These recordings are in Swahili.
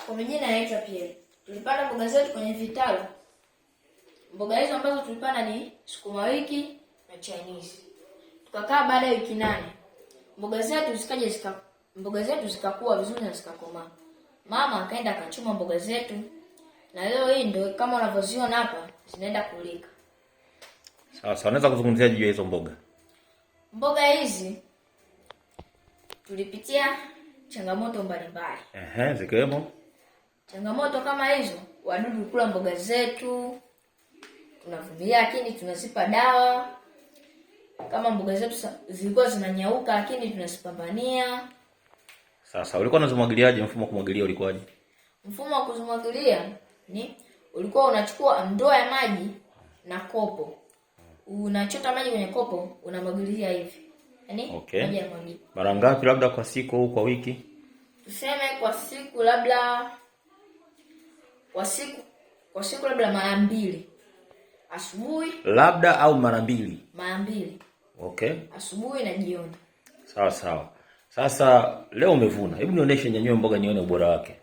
Kwa majina naitwa Pierre. Tulipanda mboga zetu kwenye vitalu. Mboga hizo ambazo tulipanda ni sukuma wiki na Chinese. Tukakaa baada ya wiki 8. Mboga zetu zikakuwa vizuri na zikakomaa. Mama akaenda akachuma mboga zetu. Na leo hii ndio kama unavyoziona hapa zinaenda kulika. Sasa unaweza kuzungumzia juu ya hizo mboga? Mboga hizi tulipitia changamoto mbalimbali. Zikiwemo changamoto kama hizo, wadudu kula mboga zetu. Tunavumilia lakini tunazipa dawa. Kama mboga zetu zilikuwa zinanyauka lakini tunazipambania. Sasa ulikuwa unazimwagiliaje? Mfumo wa kumwagilia ulikuwaje? Mfumo wa kuzimwagilia ni ulikuwa unachukua ndoo ya maji na kopo. Unachota maji kwenye kopo, unamwagilia hivi. Yaani maji ya maji. Mara ngapi labda kwa siku au kwa wiki? Tuseme kwa siku labda labda mara 2. Asubuhi labda au mara 2. Mara 2. Asubuhi na jioni. Sawa. Sasa leo umevuna. Hebu nionyeshe nyanyue mboga nione ubora wake.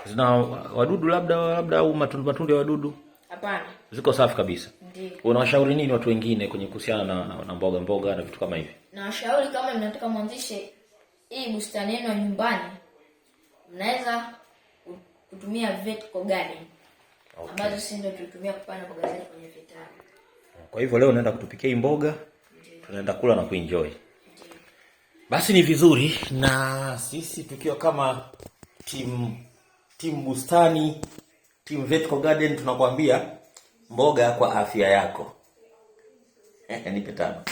Zina wadudu labda au matundu ya wadudu? Hapana. Ziko safi kabisa. Ndiyo. Unawashauri nini watu wengine kwenye kuhusiana na mboga na vitu kama hivi? Nawashauri kama mnataka mwanzishe hii bustani yenu nyumbani, mnaweza kutumia vertical garden. Ambazo sisi ndio tulitumia kupanda mboga zetu kwenye vitalu. Kwa hivyo leo naenda kutupikia hii mboga. Tunaenda kula na kuenjoy. Basi ni vizuri, na sisi tukiwa kama team bustani, team vertical garden, tunakuambia mboga kwa afya yako. Nipe tano.